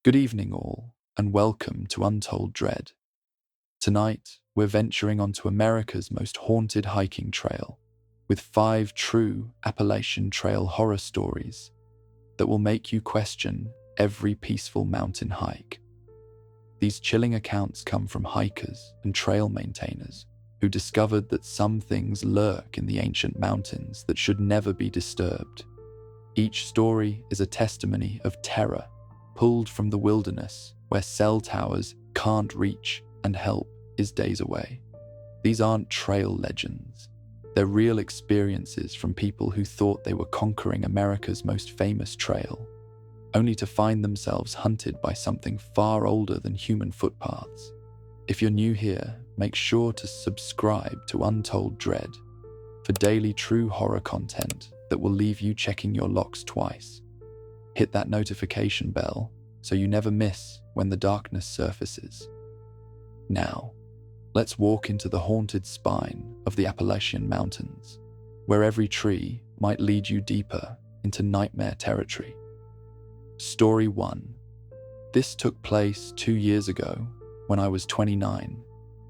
Good evening, all, and welcome to Untold Dread. Tonight, we're venturing onto America's most haunted hiking trail, with 5 true Appalachian Trail horror stories that will make you question every peaceful mountain hike. These chilling accounts come from hikers and trail maintainers who discovered that some things lurk in the ancient mountains that should never be disturbed. Each story is a testimony of terror pulled from the wilderness where cell towers can't reach and help is days away. These aren't trail legends. They're real experiences from people who thought they were conquering America's most famous trail, only to find themselves hunted by something far older than human footpaths. If you're new here, make sure to subscribe to Untold Dread for daily true horror content that will leave you checking your locks twice. Hit that notification bell so you never miss when the darkness surfaces. Now, let's walk into the haunted spine of the Appalachian Mountains, where every tree might lead you deeper into nightmare territory. Story 1. This took place 2 years ago when I was 29,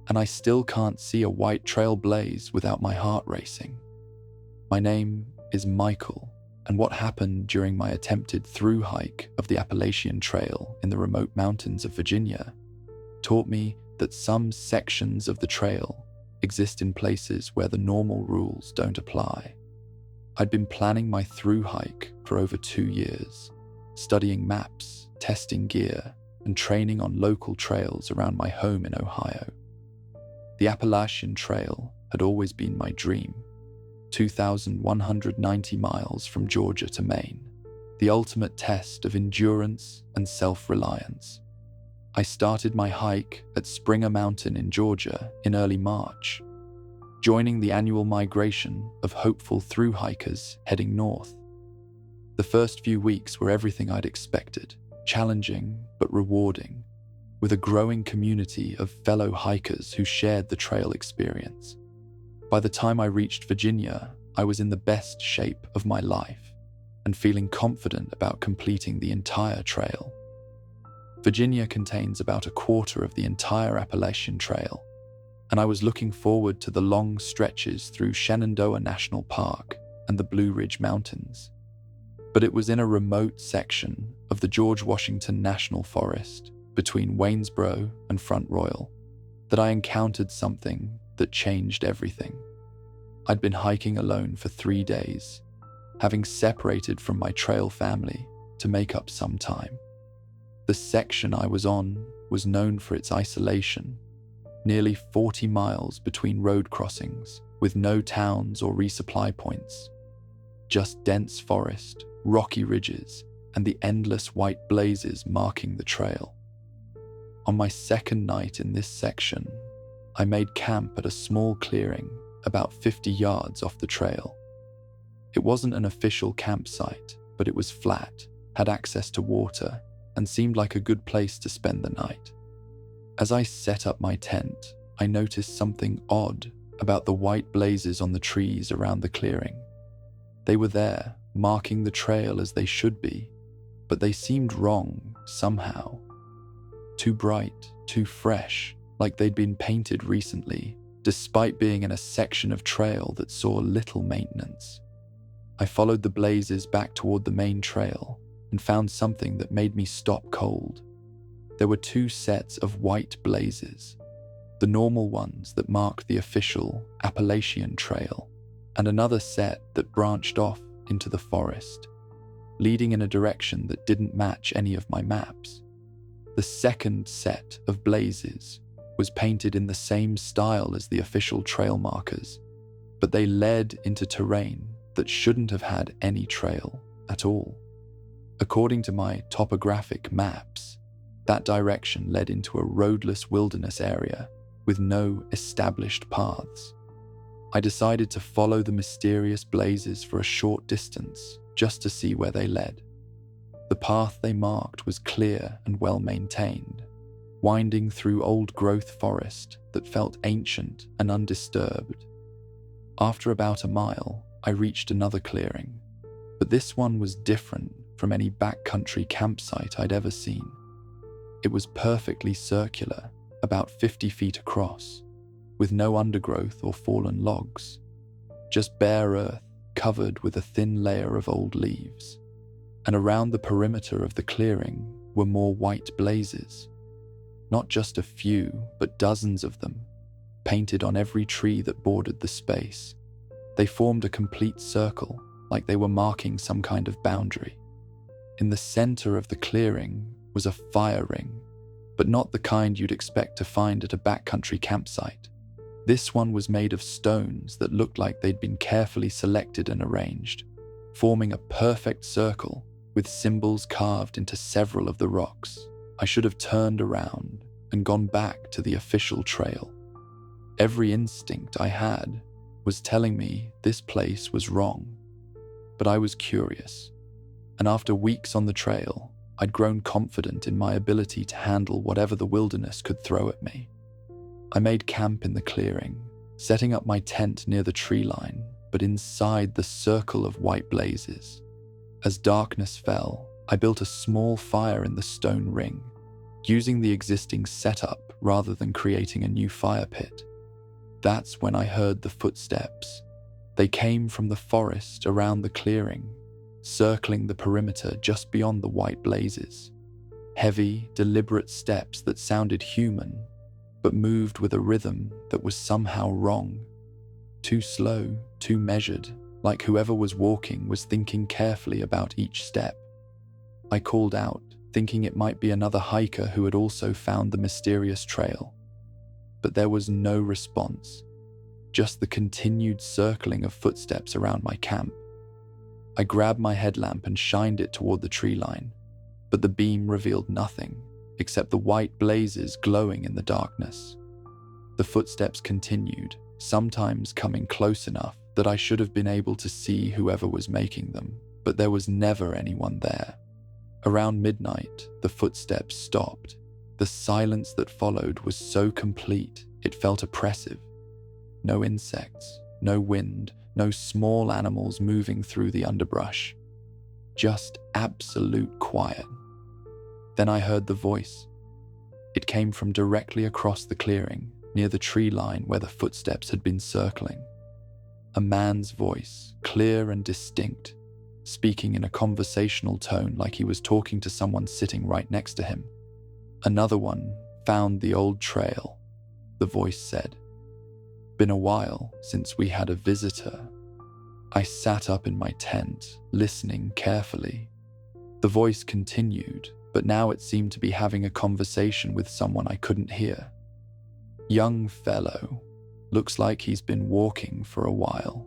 and I still can't see a white trail blaze without my heart racing. My name is Michael, and what happened during my attempted through hike of the Appalachian Trail in the remote mountains of Virginia taught me that some sections of the trail exist in places where the normal rules don't apply. I'd been planning my through hike for over 2 years, studying maps, testing gear, and training on local trails around my home in Ohio. The Appalachian Trail had always been my dream, 2,190 miles from Georgia to Maine, the ultimate test of endurance and self-reliance. I started my hike at Springer Mountain in Georgia in early March, joining the annual migration of hopeful through hikers heading north. The first few weeks were everything I'd expected, challenging but rewarding, with a growing community of fellow hikers who shared the trail experience. By the time I reached Virginia, I was in the best shape of my life and feeling confident about completing the entire trail. Virginia contains about a quarter of the entire Appalachian Trail, and I was looking forward to the long stretches through Shenandoah National Park and the Blue Ridge Mountains. But it was in a remote section of the George Washington National Forest between Waynesboro and Front Royal that I encountered something that changed everything. I'd been hiking alone for 3 days, having separated from my trail family to make up some time. The section I was on was known for its isolation, nearly 40 miles between road crossings with no towns or resupply points, just dense forest, rocky ridges, and the endless white blazes marking the trail. On my second night in this section, I made camp at a small clearing about 50 yards off the trail. It wasn't an official campsite, but it was flat, had access to water, and seemed like a good place to spend the night. As I set up my tent, I noticed something odd about the white blazes on the trees around the clearing. They were there, marking the trail as they should be, but they seemed wrong somehow. Too bright, too fresh, like they'd been painted recently, despite being in a section of trail that saw little maintenance. I followed the blazes back toward the main trail and found something that made me stop cold. There were 2 sets of white blazes, the normal ones that mark the official Appalachian Trail, and another set that branched off into the forest, leading in a direction that didn't match any of my maps. The second set of blazes was painted in the same style as the official trail markers, but they led into terrain that shouldn't have had any trail at all. According to my topographic maps, that direction led into a roadless wilderness area with no established paths. I decided to follow the mysterious blazes for a short distance just to see where they led. The path they marked was clear and well maintained, winding through old-growth forest that felt ancient and undisturbed. After about a mile, I reached another clearing, but this one was different from any backcountry campsite I'd ever seen. It was perfectly circular, about 50 feet across, with no undergrowth or fallen logs, just bare earth covered with a thin layer of old leaves. And around the perimeter of the clearing were more white blazes. Not just a few, but dozens of them, painted on every tree that bordered the space. They formed a complete circle, like they were marking some kind of boundary. In the center of the clearing was a fire ring, but not the kind you'd expect to find at a backcountry campsite. This one was made of stones that looked like they'd been carefully selected and arranged, forming a perfect circle with symbols carved into several of the rocks. I should have turned around and gone back to the official trail. Every instinct I had was telling me this place was wrong, but I was curious, and after weeks on the trail, I'd grown confident in my ability to handle whatever the wilderness could throw at me. I made camp in the clearing, setting up my tent near the tree line, but inside the circle of white blazes. As darkness fell, I built a small fire in the stone ring, using the existing setup rather than creating a new fire pit. That's when I heard the footsteps. They came from the forest around the clearing, circling the perimeter just beyond the white blazes. Heavy, deliberate steps that sounded human, but moved with a rhythm that was somehow wrong. Too slow, too measured, like whoever was walking was thinking carefully about each step. I called out, thinking it might be another hiker who had also found the mysterious trail. But there was no response, just the continued circling of footsteps around my camp. I grabbed my headlamp and shined it toward the tree line, but the beam revealed nothing except the white blazes glowing in the darkness. The footsteps continued, sometimes coming close enough that I should have been able to see whoever was making them, but there was never anyone there. Around midnight, the footsteps stopped. The silence that followed was so complete, it felt oppressive. No insects, no wind, no small animals moving through the underbrush. Just absolute quiet. Then I heard the voice. It came from directly across the clearing, near the tree line where the footsteps had been circling. A man's voice, clear and distinct, speaking in a conversational tone like he was talking to someone sitting right next to him. Another one found the old trail, the voice said. Been a while since we had a visitor. I sat up in my tent, listening carefully. The voice continued, but now it seemed to be having a conversation with someone I couldn't hear. Young fellow, looks like he's been walking for a while.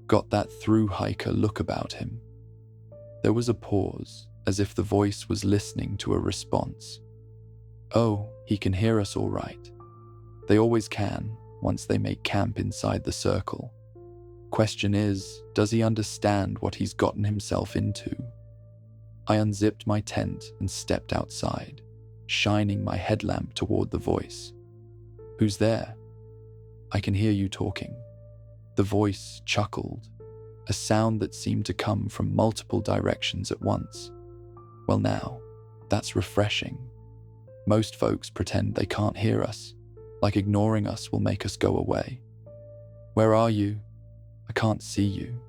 Got that thru-hiker look about him. There was a pause, as if the voice was listening to a response. Oh, he can hear us all right. They always can, once they make camp inside the circle. Question is, does he understand what he's gotten himself into? I unzipped my tent and stepped outside, shining my headlamp toward the voice. Who's there? I can hear you talking. The voice chuckled, a sound that seemed to come from multiple directions at once. Well now, that's refreshing. Most folks pretend they can't hear us, like ignoring us will make us go away. Where are you? I can't see you.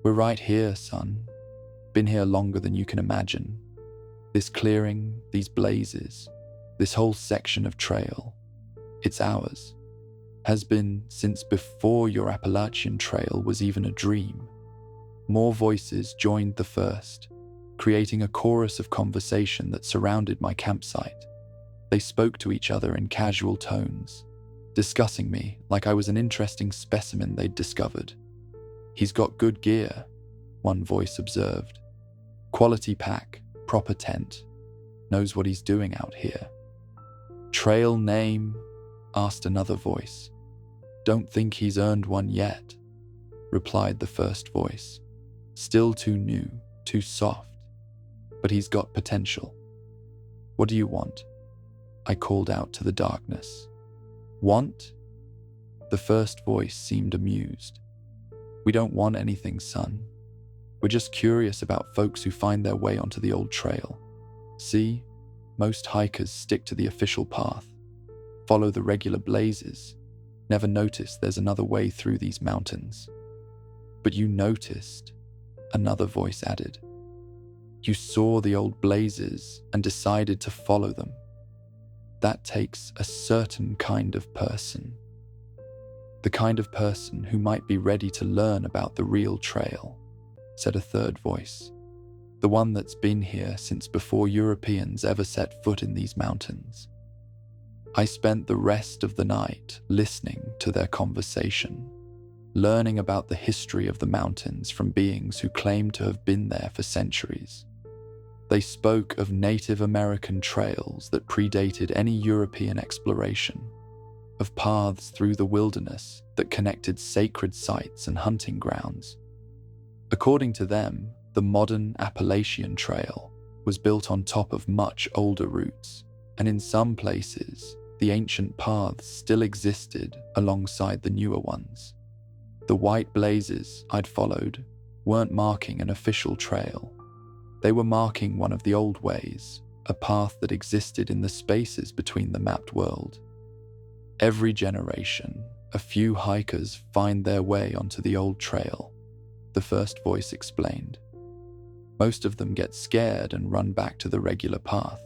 We're right here, son. Been here longer than you can imagine. This clearing, these blazes, this whole section of trail, it's ours. Has been since before your Appalachian Trail was even a dream. More voices joined the first, creating a chorus of conversation that surrounded my campsite. They spoke to each other in casual tones, discussing me like I was an interesting specimen they'd discovered. He's got good gear, one voice observed. Quality pack, proper tent, knows what he's doing out here. Trail name? Asked another voice. Don't think he's earned one yet, replied the first voice. Still too new, too soft, but he's got potential. What do you want? I called out to the darkness. Want? The first voice seemed amused. We don't want anything, son. We're just curious about folks who find their way onto the old trail. See? most hikers stick to the official path, follow the regular blazes, never notice there's another way through these mountains. But you noticed, another voice added. You saw the old blazes and decided to follow them. That takes a certain kind of person. The kind of person who might be ready to learn about the real trail, said a third voice. The one that's been here since before Europeans ever set foot in these mountains. I spent the rest of the night listening to their conversation, learning about the history of the mountains from beings who claimed to have been there for centuries. They spoke of Native American trails that predated any European exploration, of paths through the wilderness that connected sacred sites and hunting grounds. According to them, the modern Appalachian Trail was built on top of much older routes, and in some places, the ancient paths still existed alongside the newer ones. The white blazes I'd followed weren't marking an official trail. They were marking one of the old ways, a path that existed in the spaces between the mapped world. Every generation, a few hikers find their way onto the old trail, the first voice explained. Most of them get scared and run back to the regular path.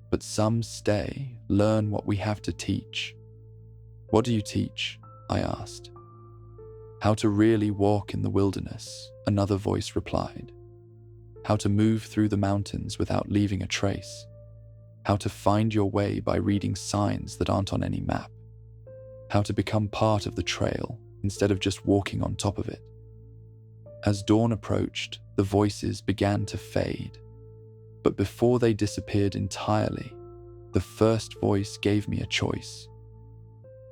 But some stay, learn what we have to teach. What do you teach? I asked. How to really walk in the wilderness, another voice replied. How to move through the mountains without leaving a trace. How to find your way by reading signs that aren't on any map. How to become part of the trail instead of just walking on top of it. As dawn approached, the voices began to fade. But before they disappeared entirely, the first voice gave me a choice.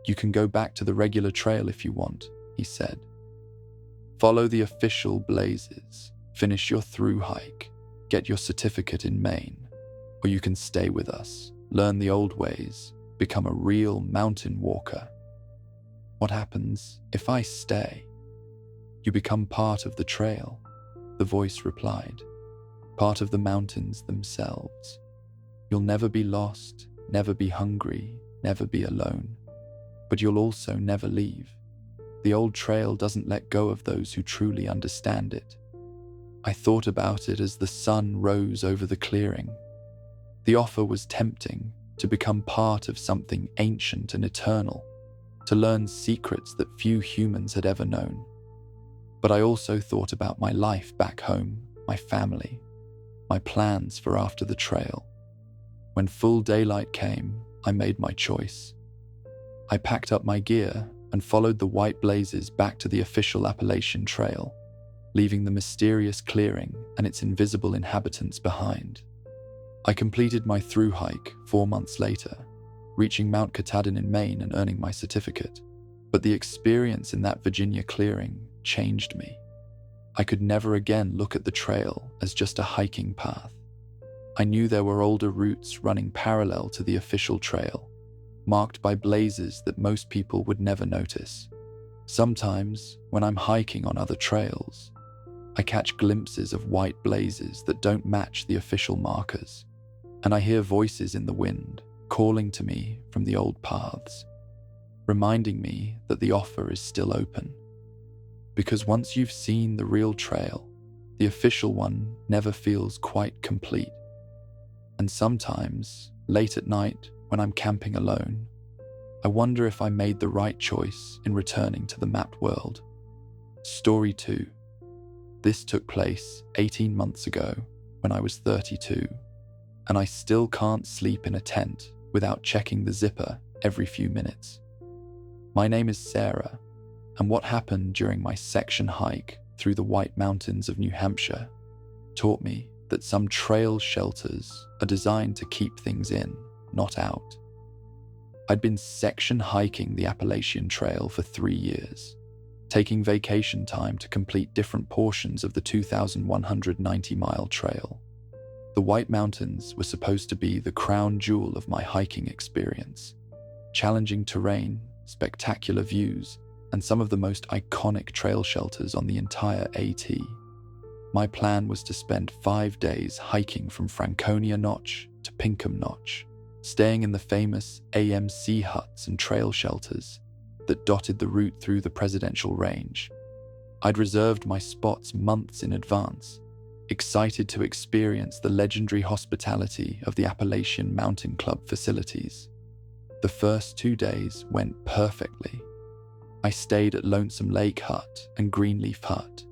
You can go back to the regular trail if you want, he said. Follow the official blazes, finish your through hike, get your certificate in Maine, or you can stay with us, learn the old ways, become a real mountain walker. What happens if I stay? You become part of the trail, the voice replied. Part of the mountains themselves. You'll never be lost, never be hungry, never be alone. But you'll also never leave. The old trail doesn't let go of those who truly understand it. I thought about it as the sun rose over the clearing. The offer was tempting, to become part of something ancient and eternal, to learn secrets that few humans had ever known. But I also thought about my life back home, my family, my plans for after the trail. When full daylight came, I made my choice. I packed up my gear and followed the white blazes back to the official Appalachian Trail, leaving the mysterious clearing and its invisible inhabitants behind. I completed my through hike 4 months later, reaching Mount Katahdin in Maine and earning my certificate. But the experience in that Virginia clearing changed me. I could never again look at the trail as just a hiking path. I knew there were older routes running parallel to the official trail, marked by blazes that most people would never notice. Sometimes, when I'm hiking on other trails, I catch glimpses of white blazes that don't match the official markers, and I hear voices in the wind calling to me from the old paths, reminding me that the offer is still open. Because once you've seen the real trail, the official one never feels quite complete. And sometimes, late at night, when I'm camping alone, I wonder if I made the right choice in returning to the mapped world. Story 2. This took place 18 months ago when I was 32, and I still can't sleep in a tent without checking the zipper every few minutes. My name is Sarah, and what happened during my section hike through the White Mountains of New Hampshire taught me that some trail shelters are designed to keep things in, not out. I'd been section hiking the Appalachian Trail for 3 years, taking vacation time to complete different portions of the 2,190-mile trail. The White Mountains were supposed to be the crown jewel of my hiking experience. Challenging terrain, spectacular views, and some of the most iconic trail shelters on the entire AT. My plan was to spend 5 days hiking from Franconia Notch to Pinkham Notch, staying in the famous AMC huts and trail shelters that dotted the route through the presidential range. I'd reserved my spots months in advance, excited to experience the legendary hospitality of the Appalachian Mountain Club facilities. The first 2 days went perfectly. I stayed at Lonesome Lake Hut and Greenleaf Hut,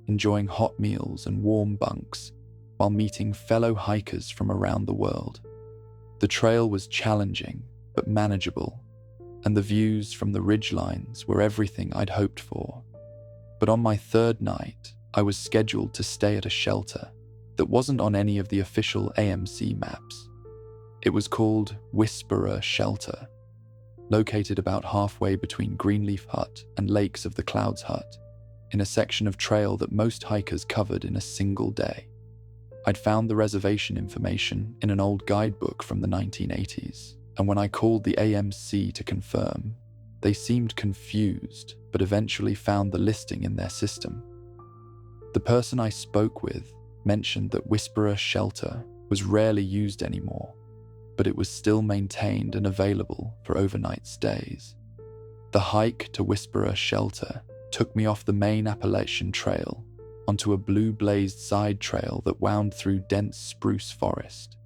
enjoying hot meals and warm bunks while meeting fellow hikers from around the world. The trail was challenging but manageable, and the views from the ridgelines were everything I'd hoped for. But on my third night, I was scheduled to stay at a shelter that wasn't on any of the official AMC maps. It was called Whisperer Shelter, located about halfway between Greenleaf Hut and Lakes of the Clouds Hut, in a section of trail that most hikers covered in a single day. I'd found the reservation information in an old guidebook from the 1980s, and when I called the AMC to confirm, they seemed confused, but eventually found the listing in their system. The person I spoke with mentioned that Whisperer Shelter was rarely used anymore, but it was still maintained and available for overnight stays. The hike to Whisperer Shelter took me off the Maine Appalachian Trail onto a blue-blazed side trail that wound through dense spruce forest.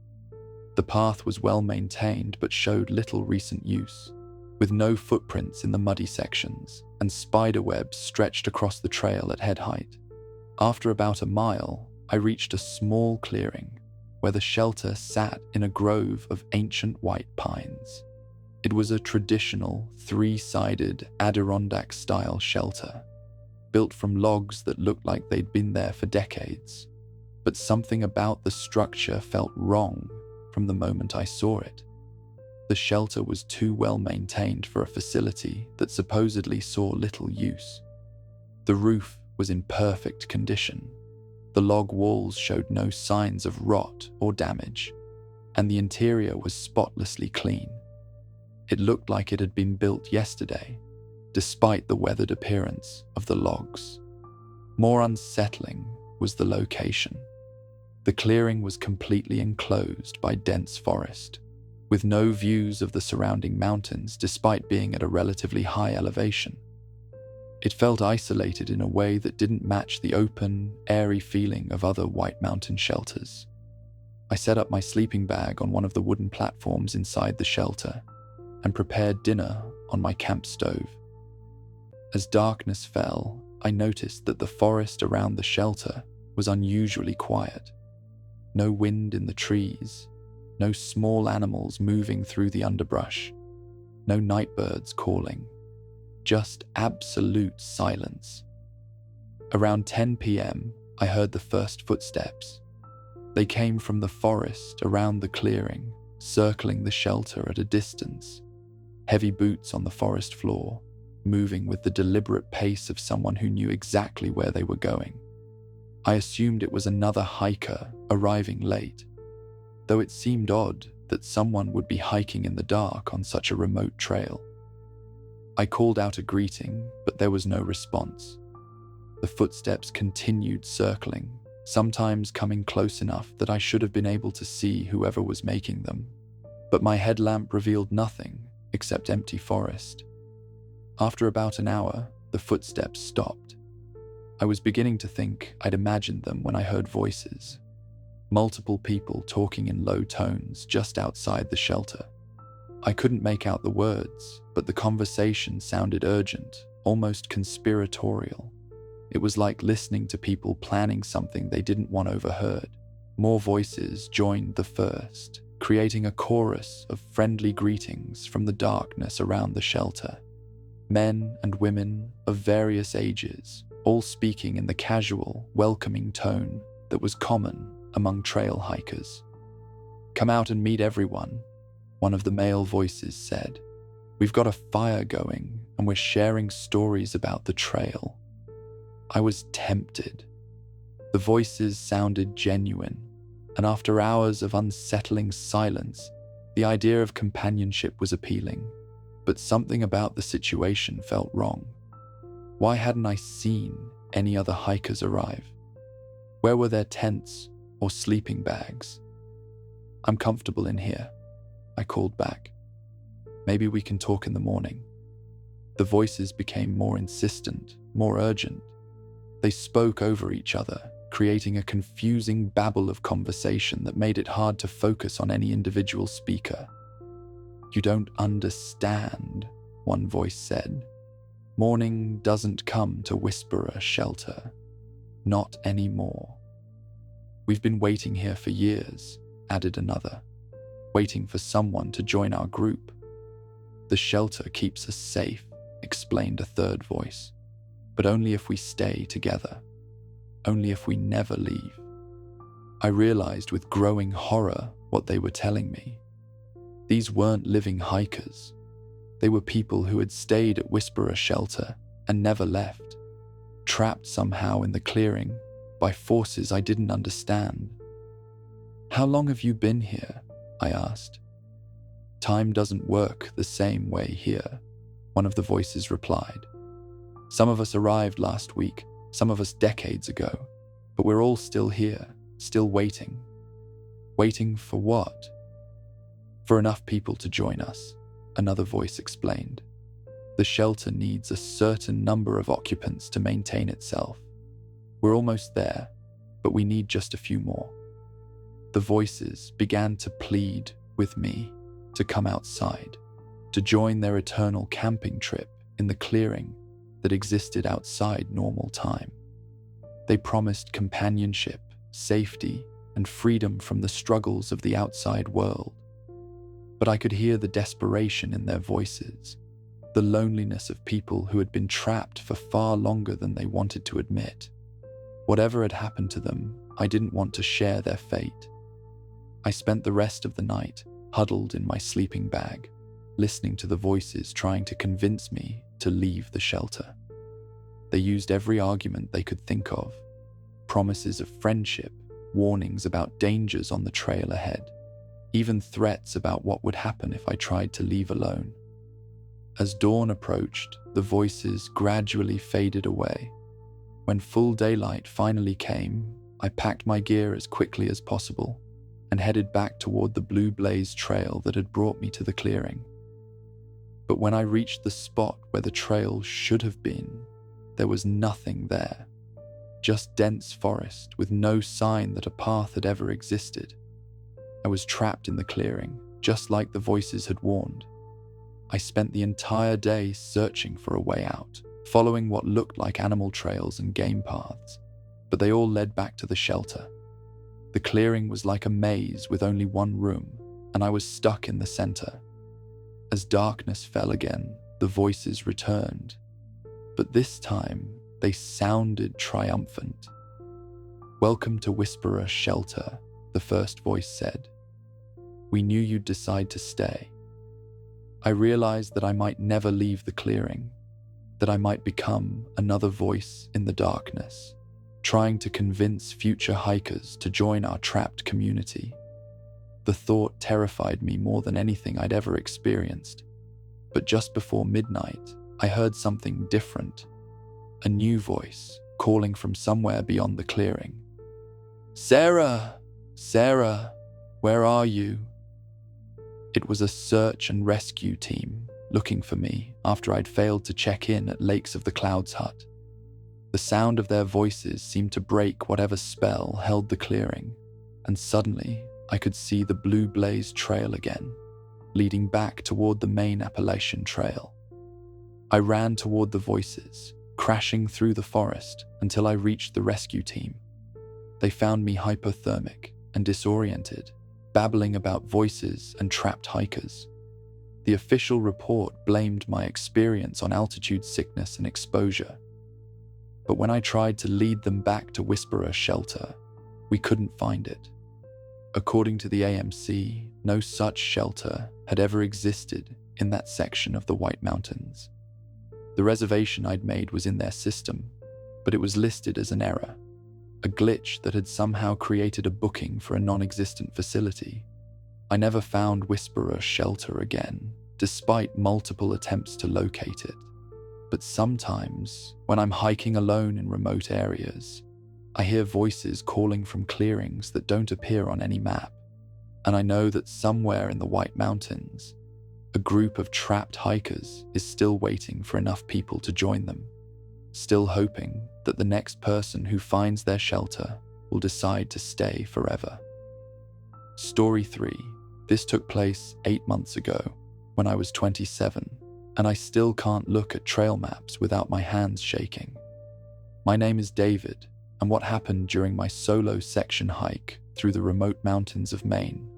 The path was well maintained but showed little recent use, with no footprints in the muddy sections and spider webs stretched across the trail at head height. After about a mile, I reached a small clearing where the shelter sat in a grove of ancient white pines. It was a traditional 3-sided Adirondack-style shelter, built from logs that looked like they'd been there for decades, but something about the structure felt wrong from the moment I saw it. The shelter was too well maintained for a facility that supposedly saw little use. The roof was in perfect condition. The log walls showed no signs of rot or damage, and the interior was spotlessly clean. It looked like it had been built yesterday, despite the weathered appearance of the logs. More unsettling was the location. The clearing was completely enclosed by dense forest, with no views of the surrounding mountains despite being at a relatively high elevation. It felt isolated in a way that didn't match the open, airy feeling of other White Mountain shelters. I set up my sleeping bag on one of the wooden platforms inside the shelter and prepared dinner on my camp stove. As darkness fell, I noticed that the forest around the shelter was unusually quiet. No wind in the trees, no small animals moving through the underbrush, no nightbirds calling, just absolute silence. Around 10 p.m., I heard the first footsteps. They came from the forest around the clearing, circling the shelter at a distance. Heavy boots on the forest floor, moving with the deliberate pace of someone who knew exactly where they were going. I assumed it was another hiker arriving late, though it seemed odd that someone would be hiking in the dark on such a remote trail. I called out a greeting, but there was no response. The footsteps continued circling, sometimes coming close enough that I should have been able to see whoever was making them, but my headlamp revealed nothing except empty forest. After about an hour, the footsteps stopped. I was beginning to think I'd imagined them when I heard voices. Multiple people talking in low tones just outside the shelter. I couldn't make out the words, but the conversation sounded urgent, almost conspiratorial. It was like listening to people planning something they didn't want overheard. More voices joined the first, creating a chorus of friendly greetings from the darkness around the shelter. Men and women of various ages, all speaking in the casual, welcoming tone that was common among trail hikers. "Come out and meet everyone," one of the male voices said. "We've got a fire going and we're sharing stories about the trail." I was tempted. The voices sounded genuine, and after hours of unsettling silence, the idea of companionship was appealing. But something about the situation felt wrong. Why hadn't I seen any other hikers arrive? Where were their tents or sleeping bags? "I'm comfortable in here," I called back. "Maybe we can talk in the morning." The voices became more insistent, more urgent. They spoke over each other, creating a confusing babble of conversation that made it hard to focus on any individual speaker. "You don't understand," one voice said. "Morning doesn't come to Whisperer Shelter. Not anymore." "We've been waiting here for years," added another. "Waiting for someone to join our group." "The shelter keeps us safe," explained a third voice. "But only if we stay together. Only if we never leave." I realized with growing horror what they were telling me. These weren't living hikers. They were people who had stayed at Whisperer Shelter and never left, trapped somehow in the clearing by forces I didn't understand. "How long have you been here?" I asked. "Time doesn't work the same way here," one of the voices replied. "Some of us arrived last week, some of us decades ago, but we're all still here, still waiting." "Waiting for what?" "For enough people to join us," another voice explained. "The shelter needs a certain number of occupants to maintain itself. We're almost there, but we need just a few more." The voices began to plead with me to come outside, to join their eternal camping trip in the clearing that existed outside normal time. They promised companionship, safety, and freedom from the struggles of the outside world. But I could hear the desperation in their voices, the loneliness of people who had been trapped for far longer than they wanted to admit. Whatever had happened to them, I didn't want to share their fate. I spent the rest of the night huddled in my sleeping bag, listening to the voices trying to convince me to leave the shelter. They used every argument they could think of: promises of friendship, warnings about dangers on the trail ahead, even threats about what would happen if I tried to leave alone. As dawn approached, the voices gradually faded away. When full daylight finally came, I packed my gear as quickly as possible and headed back toward the blue blaze trail that had brought me to the clearing. But when I reached the spot where the trail should have been, there was nothing there. Just dense forest with no sign that a path had ever existed. I was trapped in the clearing, just like the voices had warned. I spent the entire day searching for a way out, following what looked like animal trails and game paths, but they all led back to the shelter. The clearing was like a maze with only one room, and I was stuck in the center. As darkness fell again, the voices returned, but this time they sounded triumphant. "Welcome to Whisperer Shelter," the first voice said. "We knew you'd decide to stay." I realized that I might never leave the clearing, that I might become another voice in the darkness, trying to convince future hikers to join our trapped community. The thought terrified me more than anything I'd ever experienced. But just before midnight, I heard something different. A new voice calling from somewhere beyond the clearing. "Sarah! Sarah! Where are you?" It was a search and rescue team looking for me after I'd failed to check in at Lakes of the Clouds hut. The sound of their voices seemed to break whatever spell held the clearing, and suddenly I could see the blue blaze trail again, leading back toward the Maine Appalachian Trail. I ran toward the voices, crashing through the forest until I reached the rescue team. They found me hypothermic and disoriented, babbling about voices and trapped hikers. The official report blamed my experience on altitude sickness and exposure. But when I tried to lead them back to Whisperer Shelter, we couldn't find it. According to the AMC, no such shelter had ever existed in that section of the White Mountains. The reservation I'd made was in their system, but it was listed as an error, a glitch that had somehow created a booking for a non-existent facility. I never found Whisperer Shelter again, despite multiple attempts to locate it. But sometimes, when I'm hiking alone in remote areas, I hear voices calling from clearings that don't appear on any map, and I know that somewhere in the White Mountains, a group of trapped hikers is still waiting for enough people to join them, still hoping that the next person who finds their shelter will decide to stay forever. Story 3. This took place 8 months ago, when I was 27, and I still can't look at trail maps without my hands shaking. My name is David, and what happened during my solo section hike through the remote mountains of Maine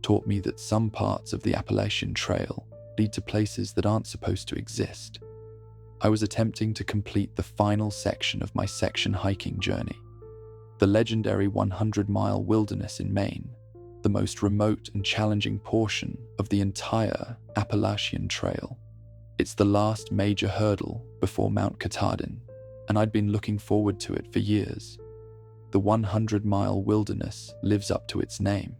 taught me that some parts of the Appalachian Trail lead to places that aren't supposed to exist. I was attempting to complete the final section of my section hiking journey, the legendary 100-mile wilderness in Maine, the most remote and challenging portion of the entire Appalachian Trail. It's the last major hurdle before Mount Katahdin, and I'd been looking forward to it for years. The 100-mile wilderness lives up to its name.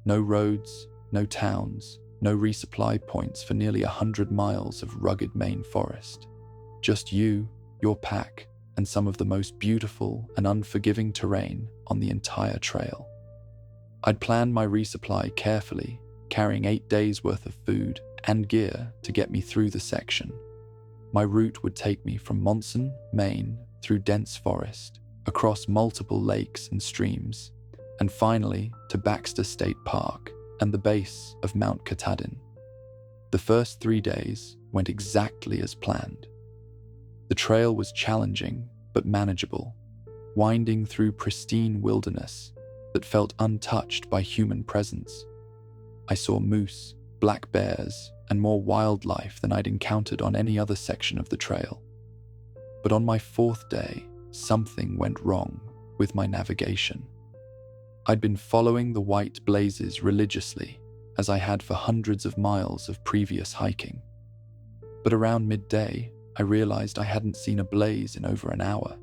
No roads, no towns, no resupply points for nearly 100 miles of rugged Maine forest. Just you, your pack, and some of the most beautiful and unforgiving terrain on the entire trail. I'd planned my resupply carefully, carrying 8 days' worth of food and gear to get me through the section. My route would take me from Monson, Maine, through dense forest, across multiple lakes and streams, and finally to Baxter State Park and the base of Mount Katahdin. The first 3 days went exactly as planned. The trail was challenging but manageable, winding through pristine wilderness that felt untouched by human presence. I saw moose, black bears, and more wildlife than I'd encountered on any other section of the trail. But on my 4th day, something went wrong with my navigation. I'd been following the white blazes religiously, as I had for hundreds of miles of previous hiking. But around midday, I realized I hadn't seen a blaze in over an hour.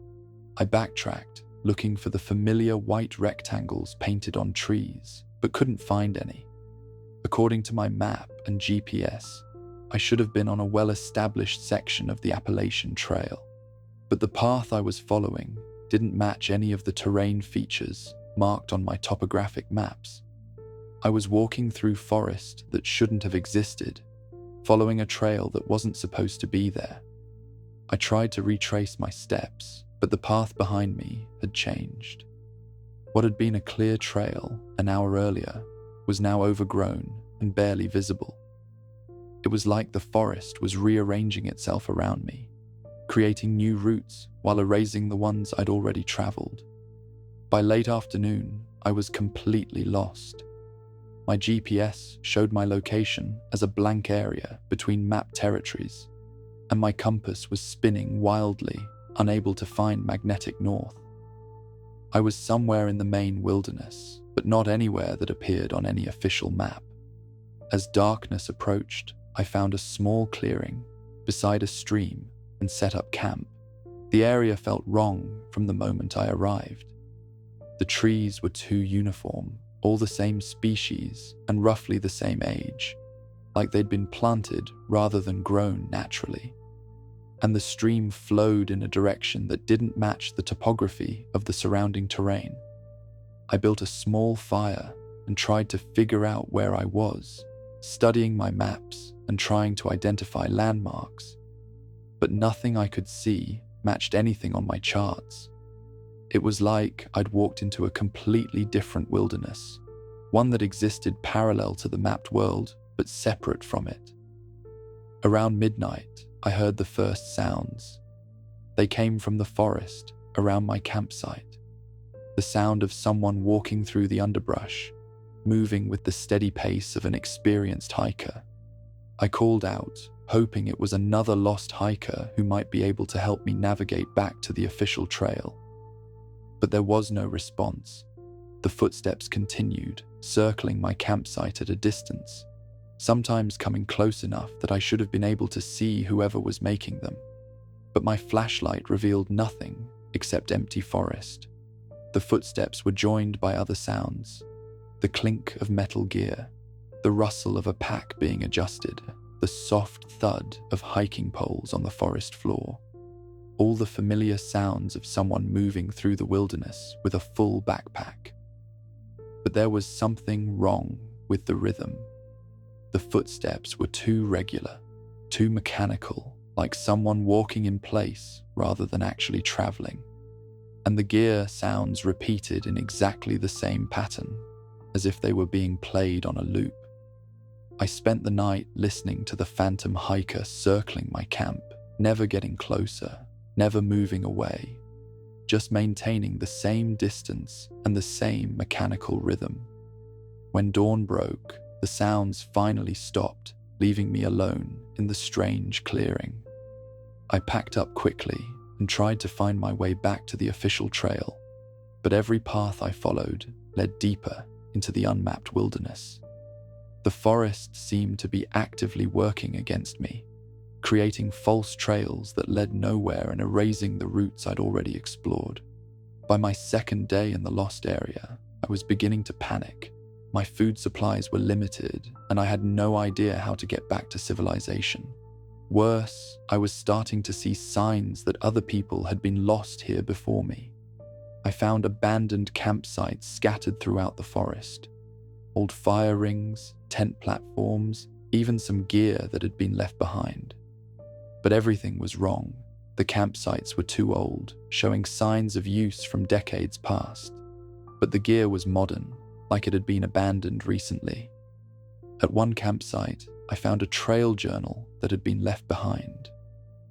I backtracked, looking for the familiar white rectangles painted on trees, but couldn't find any. According to my map and GPS, I should have been on a well-established section of the Appalachian Trail, but the path I was following didn't match any of the terrain features marked on my topographic maps. I was walking through forest that shouldn't have existed, following a trail that wasn't supposed to be there. I tried to retrace my steps, but the path behind me had changed. What had been a clear trail an hour earlier was now overgrown and barely visible. It was like the forest was rearranging itself around me, creating new routes while erasing the ones I'd already traveled. By late afternoon, I was completely lost. My GPS showed my location as a blank area between mapped territories, and my compass was spinning wildly, unable to find magnetic north. I was somewhere in the Maine wilderness, but not anywhere that appeared on any official map. As darkness approached, I found a small clearing beside a stream and set up camp. The area felt wrong from the moment I arrived. The trees were too uniform, all the same species and roughly the same age, like they'd been planted rather than grown naturally. And the stream flowed in a direction that didn't match the topography of the surrounding terrain. I built a small fire and tried to figure out where I was, studying my maps and trying to identify landmarks. But nothing I could see matched anything on my charts. It was like I'd walked into a completely different wilderness, one that existed parallel to the mapped world but separate from it. Around midnight, I heard the first sounds. They came from the forest around my campsite. The sound of someone walking through the underbrush, moving with the steady pace of an experienced hiker. I called out, hoping it was another lost hiker who might be able to help me navigate back to the official trail. But there was no response. The footsteps continued, circling my campsite at a distance, sometimes coming close enough that I should have been able to see whoever was making them. But my flashlight revealed nothing except empty forest. The footsteps were joined by other sounds, the clink of metal gear, the rustle of a pack being adjusted, the soft thud of hiking poles on the forest floor. all the familiar sounds of someone moving through the wilderness with a full backpack. But there was something wrong with the rhythm. The footsteps were too regular, too mechanical, like someone walking in place rather than actually traveling. And the gear sounds repeated in exactly the same pattern, as if they were being played on a loop. I spent the night listening to the phantom hiker circling my camp, never getting closer, never moving away, just maintaining the same distance and the same mechanical rhythm. When dawn broke, the sounds finally stopped, leaving me alone in the strange clearing. I packed up quickly and tried to find my way back to the official trail, but every path I followed led deeper into the unmapped wilderness. The forest seemed to be actively working against me, creating false trails that led nowhere and erasing the routes I'd already explored. By my second day in the lost area, I was beginning to panic. My food supplies were limited, and I had no idea how to get back to civilization. Worse, I was starting to see signs that other people had been lost here before me. I found abandoned campsites scattered throughout the forest, old fire rings, tent platforms, even some gear that had been left behind. But everything was wrong. The campsites were too old, showing signs of use from decades past. But the gear was modern, like it had been abandoned recently. At one campsite, I found a trail journal that had been left behind.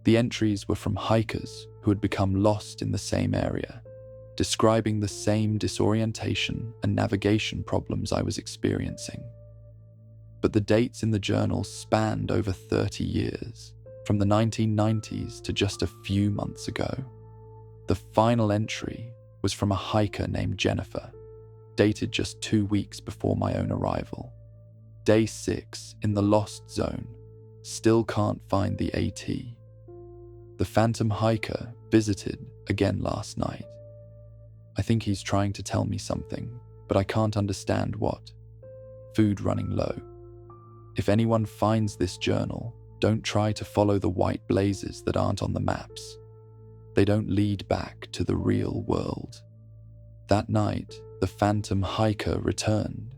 The entries were from hikers who had become lost in the same area, describing the same disorientation and navigation problems I was experiencing. But the dates in the journal spanned over 30 years, from the 1990s to just a few months ago. The final entry was from a hiker named Jennifer, dated just 2 weeks before my own arrival. Day 6 in the lost zone, still can't find the AT. The phantom hiker visited again last night. I think he's trying to tell me something, but I can't understand what. Food running low. If anyone finds this journal, don't try to follow the white blazes that aren't on the maps. They don't lead back to the real world. That night, the phantom hiker returned.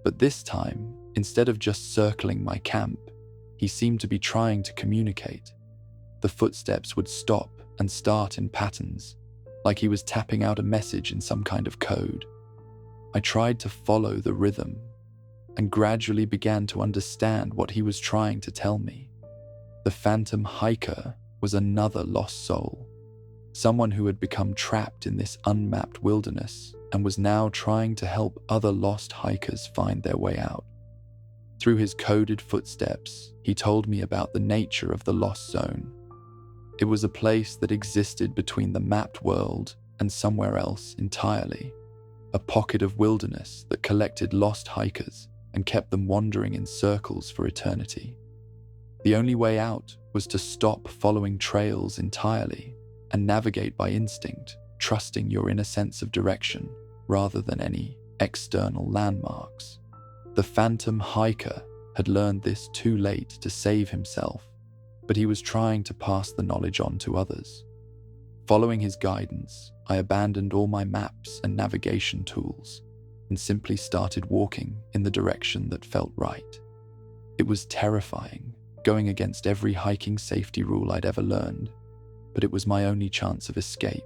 But this time, instead of just circling my camp, he seemed to be trying to communicate. The footsteps would stop and start in patterns, like he was tapping out a message in some kind of code. I tried to follow the rhythm, and gradually began to understand what he was trying to tell me. The phantom hiker was another lost soul, someone who had become trapped in this unmapped wilderness and was now trying to help other lost hikers find their way out. Through his coded footsteps, he told me about the nature of the lost zone. It was a place that existed between the mapped world and somewhere else entirely, a pocket of wilderness that collected lost hikers and kept them wandering in circles for eternity. The only way out was to stop following trails entirely and navigate by instinct, trusting your inner sense of direction rather than any external landmarks. The phantom hiker had learned this too late to save himself, but he was trying to pass the knowledge on to others. Following his guidance, I abandoned all my maps and navigation tools and simply started walking in the direction that felt right. It was terrifying, going against every hiking safety rule I'd ever learned, but it was my only chance of escape.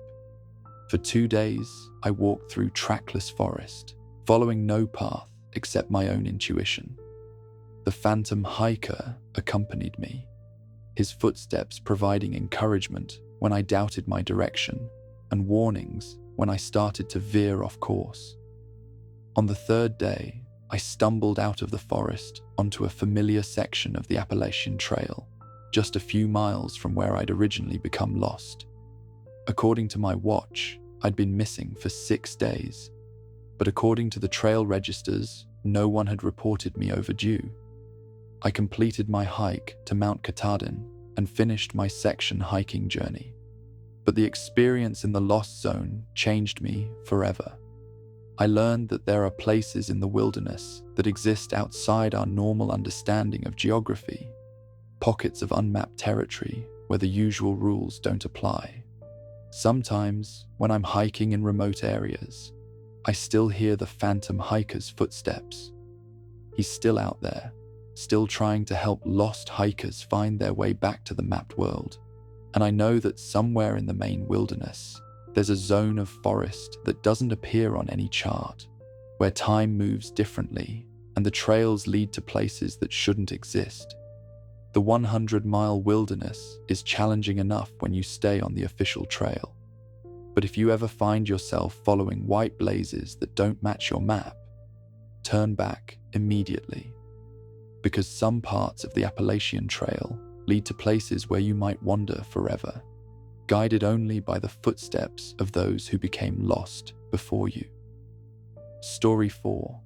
For 2 days, I walked through trackless forest, following no path except my own intuition. The phantom hiker accompanied me, his footsteps providing encouragement when I doubted my direction and warnings when I started to veer off course. On the 3rd day, I stumbled out of the forest onto a familiar section of the Appalachian Trail, just a few miles from where I'd originally become lost. According to my watch, I'd been missing for 6 days, but according to the trail registers, no one had reported me overdue. I completed my hike to Mount Katahdin and finished my section hiking journey. But the experience in the lost zone changed me forever. I learned that there are places in the wilderness that exist outside our normal understanding of geography, pockets of unmapped territory where the usual rules don't apply. Sometimes, when I'm hiking in remote areas, I still hear the phantom hiker's footsteps. He's still out there, still trying to help lost hikers find their way back to the mapped world. And I know that somewhere in the Maine wilderness, there's a zone of forest that doesn't appear on any chart, where time moves differently and the trails lead to places that shouldn't exist. The 100-mile wilderness is challenging enough when you stay on the official trail. But if you ever find yourself following white blazes that don't match your map, turn back immediately. Because some parts of the Appalachian Trail lead to places where you might wander forever, guided only by the footsteps of those who became lost before you. Story 4.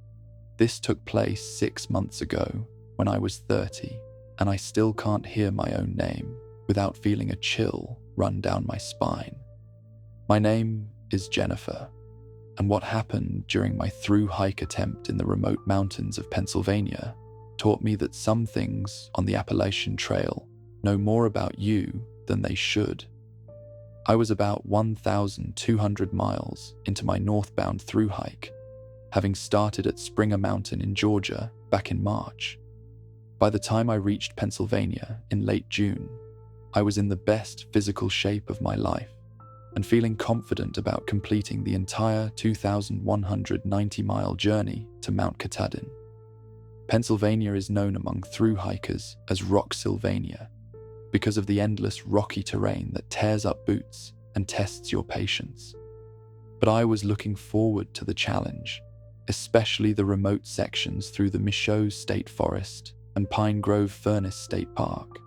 This took place 6 months ago when I was 30, and I still can't hear my own name without feeling a chill run down my spine. My name is Jennifer, and what happened during my through-hike attempt in the remote mountains of Pennsylvania taught me that some things on the Appalachian Trail know more about you than they should. I was about 1,200 miles into my northbound through-hike, having started at Springer Mountain in Georgia back in March. By the time I reached Pennsylvania in late June, I was in the best physical shape of my life and feeling confident about completing the entire 2,190-mile journey to Mount Katahdin. Pennsylvania is known among through-hikers as Rock Sylvania because of the endless rocky terrain that tears up boots and tests your patience. But I was looking forward to the challenge, especially the remote sections through the Michaud State Forest and Pine Grove Furnace State Park.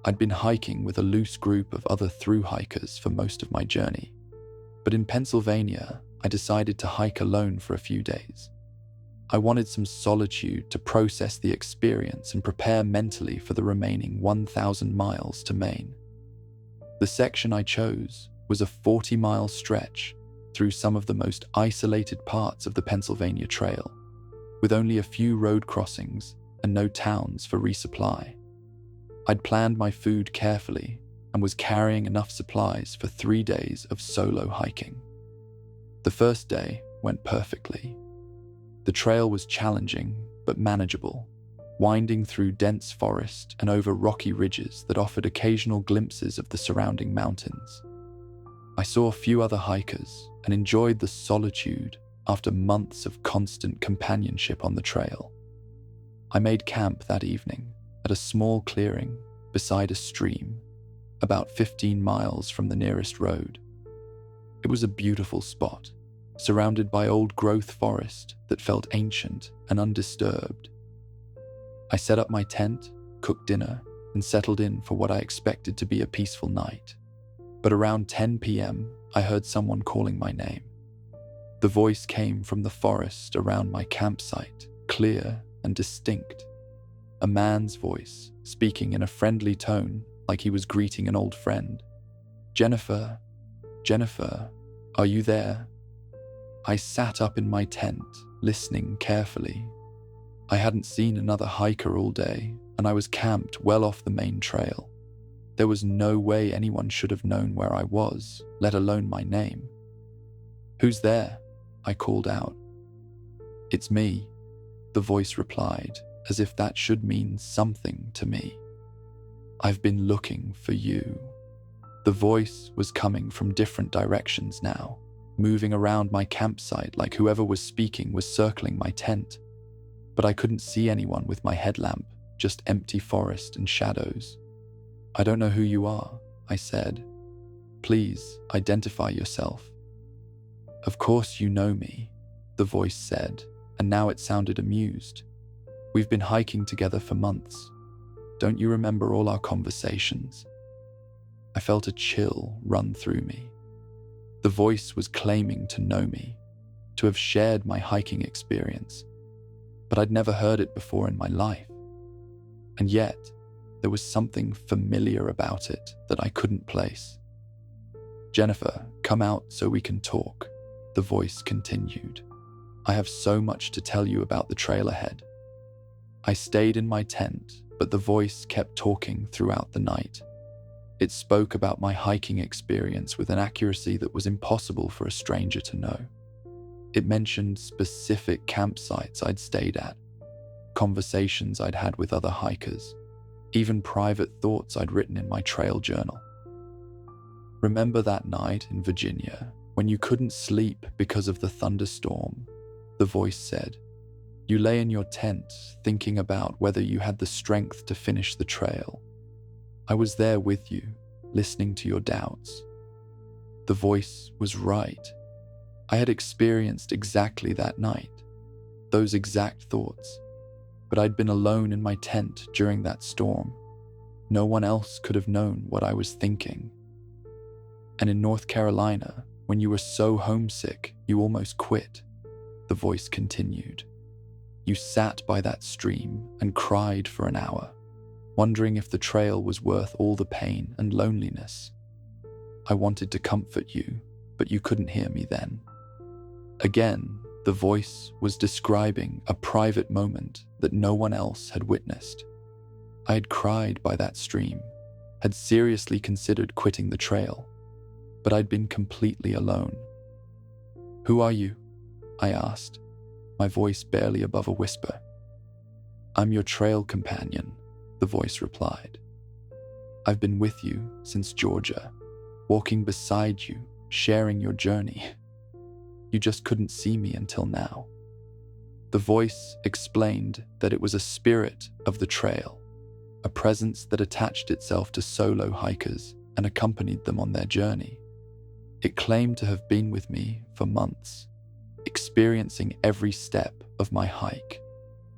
I'd been hiking with a loose group of other through-hikers for most of my journey, but in Pennsylvania, I decided to hike alone for a few days. I wanted some solitude to process the experience and prepare mentally for the remaining 1,000 miles to Maine. The section I chose was a 40-mile stretch through some of the most isolated parts of the Pennsylvania Trail, with only a few road crossings and no towns for resupply. I'd planned my food carefully and was carrying enough supplies for 3 days of solo hiking. The first day went perfectly. The trail was challenging but manageable, winding through dense forest and over rocky ridges that offered occasional glimpses of the surrounding mountains. I saw a few other hikers and enjoyed the solitude after months of constant companionship on the trail. I made camp that evening at a small clearing beside a stream, about 15 miles from the nearest road. It was a beautiful spot, surrounded by old-growth forest that felt ancient and undisturbed. I set up my tent, cooked dinner, and settled in for what I expected to be a peaceful night. But around 10 p.m., I heard someone calling my name. The voice came from the forest around my campsite, clear and distinct. A man's voice, speaking in a friendly tone like he was greeting an old friend. "Jennifer, Jennifer, are you there?" I sat up in my tent, listening carefully. I hadn't seen another hiker all day, and I was camped well off the main trail. There was no way anyone should have known where I was, let alone my name. "Who's there?" I called out. "It's me," the voice replied, as if that should mean something to me. "I've been looking for you." The voice was coming from different directions now, moving around my campsite like whoever was speaking was circling my tent. But I couldn't see anyone with my headlamp, just empty forest and shadows. "I don't know who you are," I said. "Please identify yourself." "Of course you know me," the voice said, and now it sounded amused. "We've been hiking together for months. Don't you remember all our conversations?" I felt a chill run through me. The voice was claiming to know me, to have shared my hiking experience, but I'd never heard it before in my life. And yet, there was something familiar about it that I couldn't place. "Jennifer, come out so we can talk," the voice continued. "I have so much to tell you about the trail ahead." I stayed in my tent, but the voice kept talking throughout the night. It spoke about my hiking experience with an accuracy that was impossible for a stranger to know. It mentioned specific campsites I'd stayed at, conversations I'd had with other hikers, even private thoughts I'd written in my trail journal. Remember that night in Virginia when you couldn't sleep because of the thunderstorm? The voice said. You lay in your tent thinking about whether you had the strength to finish the trail. I was there with you, listening to your doubts. The voice was right. I had experienced exactly that night, those exact thoughts, but I'd been alone in my tent during that storm. No one else could have known what I was thinking. And in North Carolina, when you were so homesick, you almost quit, the voice continued. You sat by that stream and cried for an hour, wondering if the trail was worth all the pain and loneliness. I wanted to comfort you, but you couldn't hear me then. Again, the voice was describing a private moment that no one else had witnessed. I had cried by that stream, had seriously considered quitting the trail, but I'd been completely alone. Who are you? I asked, my voice barely above a whisper. I'm your trail companion, the voice replied. I've been with you since Georgia, walking beside you, sharing your journey. You just couldn't see me until now. The voice explained that it was a spirit of the trail, a presence that attached itself to solo hikers and accompanied them on their journey. It claimed to have been with me for months, experiencing every step of my hike,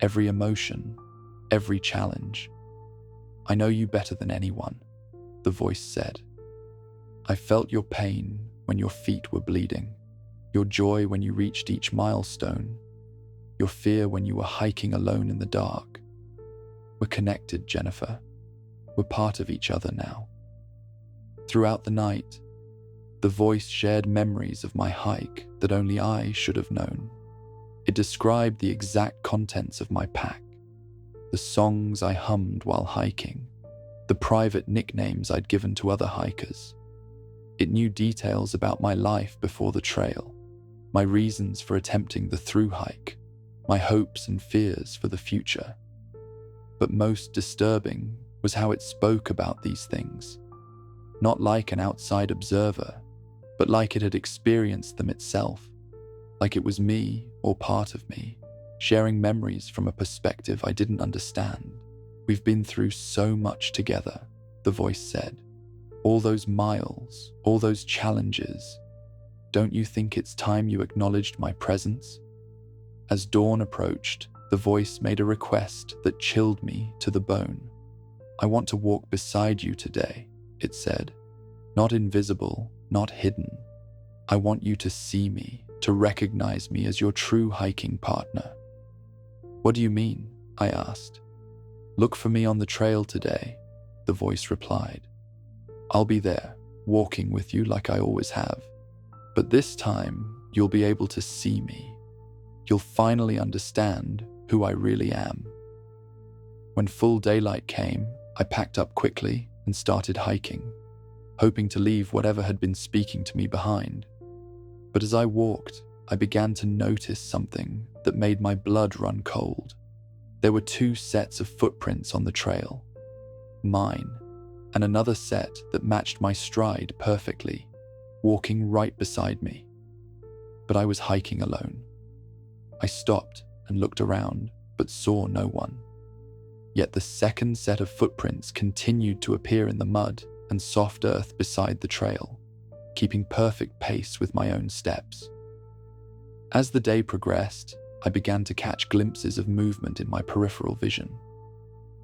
every emotion, every challenge. I know you better than anyone, the voice said. I felt your pain when your feet were bleeding, your joy when you reached each milestone, your fear when you were hiking alone in the dark. We're connected, Jennifer. We're part of each other now. Throughout the night, the voice shared memories of my hike that only I should have known. It described the exact contents of my pack, the songs I hummed while hiking, the private nicknames I'd given to other hikers. It knew details about my life before the trail, my reasons for attempting the through hike, my hopes and fears for the future. But most disturbing was how it spoke about these things, not like an outside observer, but like it had experienced them itself, like it was me or part of me, sharing memories from a perspective I didn't understand. We've been through so much together, the voice said. All those miles, all those challenges. Don't you think it's time you acknowledged my presence? As dawn approached, the voice made a request that chilled me to the bone. I want to walk beside you today, it said. Not invisible, not hidden. I want you to see me, to recognize me as your true hiking partner. What do you mean? I asked. Look for me on the trail today, the voice replied. I'll be there, walking with you like I always have. But this time, you'll be able to see me. You'll finally understand who I really am. When full daylight came, I packed up quickly and started hiking, hoping to leave whatever had been speaking to me behind. But as I walked, I began to notice something that made my blood run cold. There were 2 sets of footprints on the trail, mine, and another set that matched my stride perfectly, walking right beside me. But I was hiking alone. I stopped and looked around, but saw no one. Yet the second set of footprints continued to appear in the mud and soft earth beside the trail, keeping perfect pace with my own steps. As the day progressed, I began to catch glimpses of movement in my peripheral vision.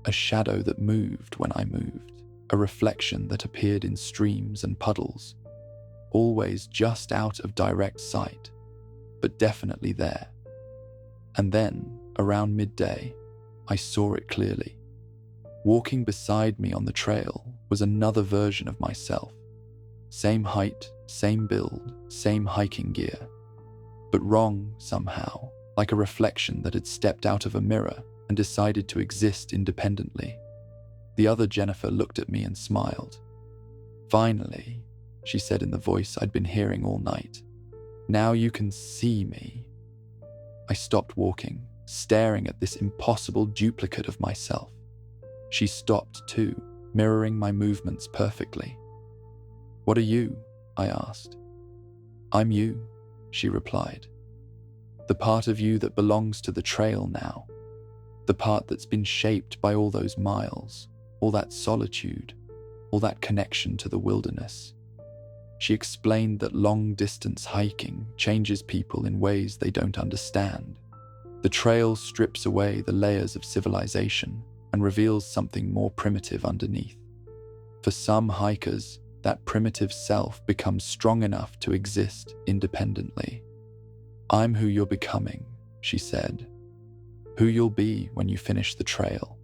A shadow that moved when I moved, a reflection that appeared in streams and puddles, always just out of direct sight, but definitely there. And then, around midday, I saw it clearly. Walking beside me on the trail was another version of myself. Same height, same build, same hiking gear, but wrong somehow, like a reflection that had stepped out of a mirror and decided to exist independently. The other Jennifer looked at me and smiled. "Finally," she said in the voice I'd been hearing all night. "Now you can see me." I stopped walking, staring at this impossible duplicate of myself. She stopped too, mirroring my movements perfectly. "What are you?" I asked. "I'm you," she replied. "The part of you that belongs to the trail now. The part that's been shaped by all those miles, all that solitude, all that connection to the wilderness." She explained that long-distance hiking changes people in ways they don't understand. The trail strips away the layers of civilization and reveals something more primitive underneath. For some hikers, that primitive self becomes strong enough to exist independently. "I'm who you're becoming," she said. "Who you'll be when you finish the trail.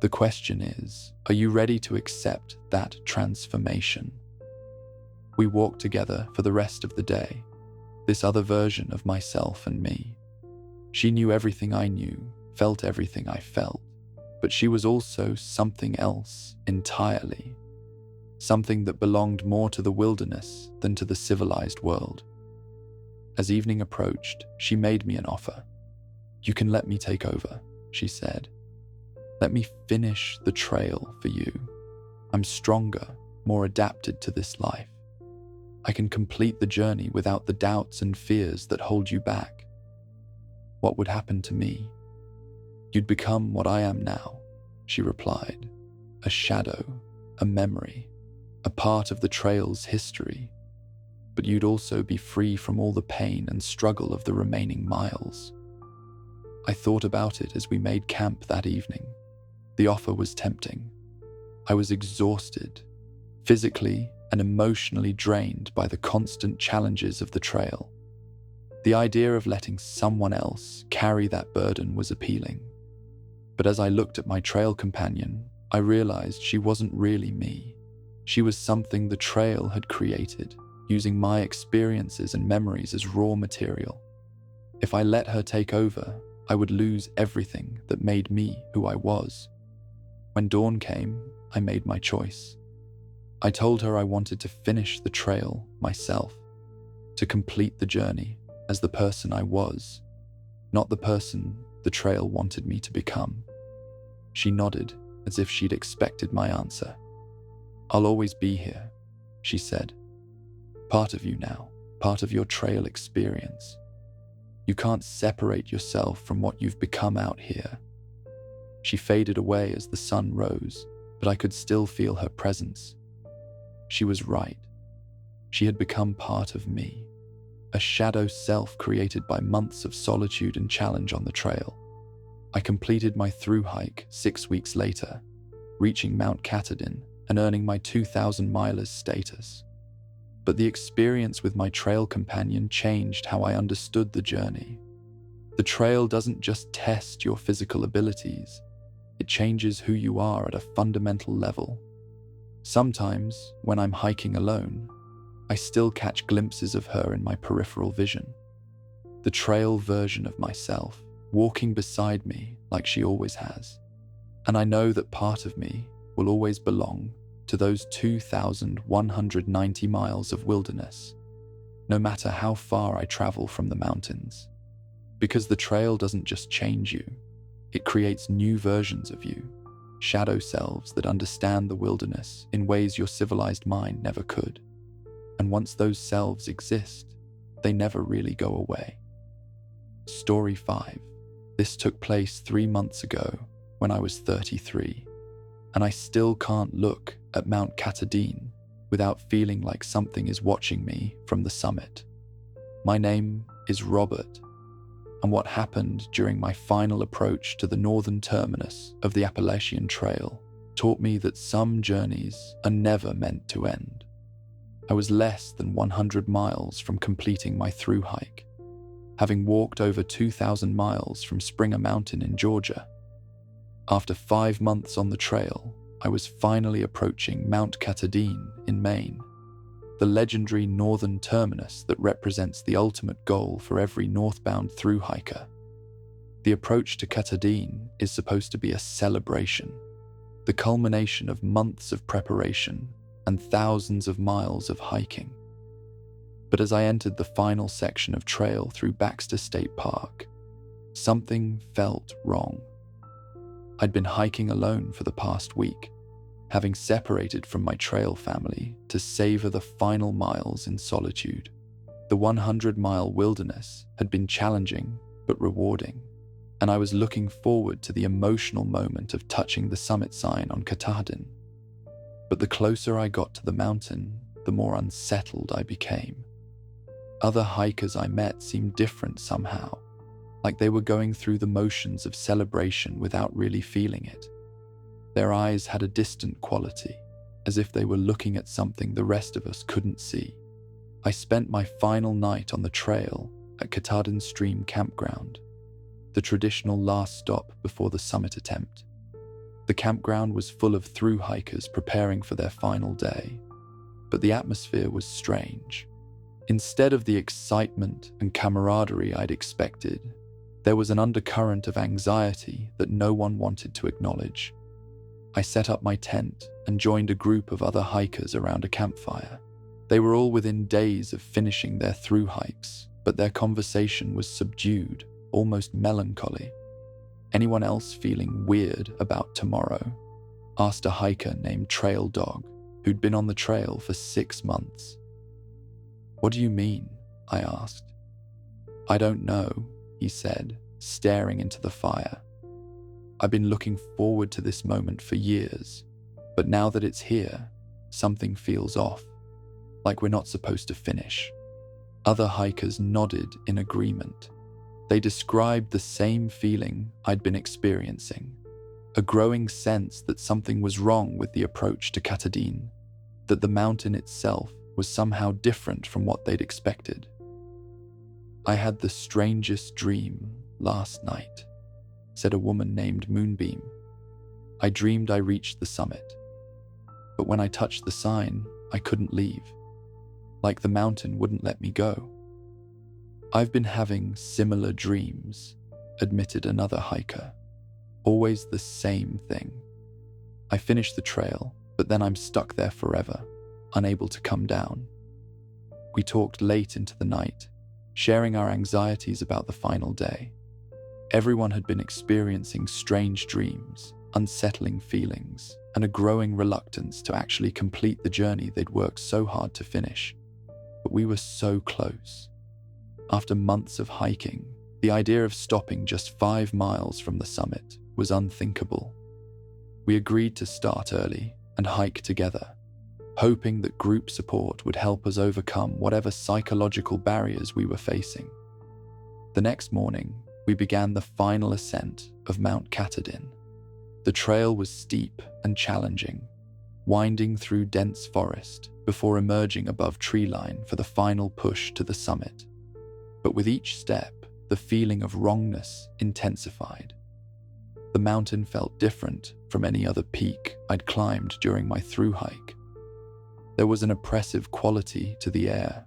The question is, are you ready to accept that transformation?" We walked together for the rest of the day, this other version of myself and me. She knew everything I knew, felt everything I felt, but she was also something else entirely. Something that belonged more to the wilderness than to the civilized world. As evening approached, she made me an offer. "You can let me take over," she said. "Let me finish the trail for you. I'm stronger, more adapted to this life. I can complete the journey without the doubts and fears that hold you back." "What would happen to me?" "You'd become what I am now," she replied. "A shadow, a memory, a part of the trail's history. But you'd also be free from all the pain and struggle of the remaining miles." I thought about it as we made camp that evening. The offer was tempting. I was exhausted, physically and emotionally drained by the constant challenges of the trail. The idea of letting someone else carry that burden was appealing. But as I looked at my trail companion, I realized she wasn't really me. She was something the trail had created, using my experiences and memories as raw material. If I let her take over, I would lose everything that made me who I was. When dawn came, I made my choice. I told her I wanted to finish the trail myself, to complete the journey as the person I was, not the person the trail wanted me to become. She nodded as if she'd expected my answer. "I'll always be here," she said. "Part of you now, part of your trail experience. You can't separate yourself from what you've become out here." She faded away as the sun rose, but I could still feel her presence. She was right. She had become part of me, a shadow self created by months of solitude and challenge on the trail. I completed my through hike 6 weeks later, reaching Mount Katahdin and earning my 2,000 milers status. But the experience with my trail companion changed how I understood the journey. The trail doesn't just test your physical abilities, it changes who you are at a fundamental level. Sometimes, when I'm hiking alone, I still catch glimpses of her in my peripheral vision. The trail version of myself, walking beside me like she always has. And I know that part of me will always belong to those 2,190 miles of wilderness, no matter how far I travel from the mountains. Because the trail doesn't just change you, it creates new versions of you, shadow selves that understand the wilderness in ways your civilized mind never could. And once those selves exist, they never really go away. Story 5. This took place 3 months ago when I was 33, and I still can't look at Mount Katahdin without feeling like something is watching me from the summit. My name is Robert, and what happened during my final approach to the northern terminus of the Appalachian Trail taught me that some journeys are never meant to end. I was less than 100 miles from completing my through hike, having walked over 2,000 miles from Springer Mountain in Georgia. After 5 months on the trail, I was finally approaching Mount Katahdin in Maine, the legendary northern terminus that represents the ultimate goal for every northbound through hiker. The approach to Katahdin is supposed to be a celebration, the culmination of months of preparation, and thousands of miles of hiking. But as I entered the final section of trail through Baxter State Park, something felt wrong. I'd been hiking alone for the past week, having separated from my trail family to savor the final miles in solitude. The 100-mile wilderness had been challenging but rewarding, and I was looking forward to the emotional moment of touching the summit sign on Katahdin. But the closer I got to the mountain, the more unsettled I became. Other hikers I met seemed different somehow, like they were going through the motions of celebration without really feeling it. Their eyes had a distant quality, as if they were looking at something the rest of us couldn't see. I spent my final night on the trail at Katahdin Stream Campground, the traditional last stop before the summit attempt. The campground was full of through hikers preparing for their final day, but the atmosphere was strange. Instead of the excitement and camaraderie I'd expected, there was an undercurrent of anxiety that no one wanted to acknowledge. I set up my tent and joined a group of other hikers around a campfire. They were all within days of finishing their through hikes, but their conversation was subdued, almost melancholy. "Anyone else feeling weird about tomorrow?" asked a hiker named Trail Dog, who'd been on the trail for 6 months. "What do you mean?" I asked. "I don't know," he said, staring into the fire. "I've been looking forward to this moment for years, but now that it's here, something feels off, like we're not supposed to finish." Other hikers nodded in agreement. They described the same feeling I'd been experiencing, a growing sense that something was wrong with the approach to Katahdin, that the mountain itself was somehow different from what they'd expected. "I had the strangest dream last night," said a woman named Moonbeam. "I dreamed I reached the summit, but when I touched the sign, I couldn't leave, like the mountain wouldn't let me go." "I've been having similar dreams," admitted another hiker. "Always the same thing. I finish the trail, but then I'm stuck there forever, unable to come down." We talked late into the night, sharing our anxieties about the final day. Everyone had been experiencing strange dreams, unsettling feelings, and a growing reluctance to actually complete the journey they'd worked so hard to finish. But we were so close. After months of hiking, the idea of stopping just 5 miles from the summit was unthinkable. We agreed to start early and hike together, hoping that group support would help us overcome whatever psychological barriers we were facing. The next morning, we began the final ascent of Mount Katahdin. The trail was steep and challenging, winding through dense forest before emerging above treeline for the final push to the summit. But with each step, the feeling of wrongness intensified. The mountain felt different from any other peak I'd climbed during my through hike. There was an oppressive quality to the air,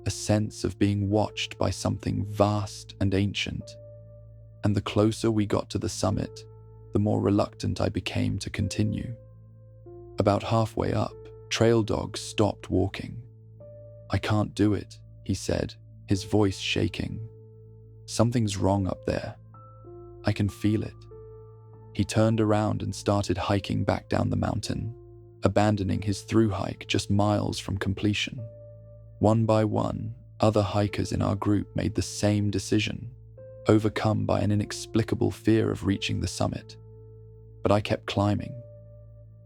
a sense of being watched by something vast and ancient. And the closer we got to the summit, the more reluctant I became to continue. About halfway up, Trail Dog stopped walking. "I can't do it," he said, his voice shaking. "Something's wrong up there. I can feel it." He turned around and started hiking back down the mountain, abandoning his through hike just miles from completion. One by one, other hikers in our group made the same decision, overcome by an inexplicable fear of reaching the summit. But I kept climbing.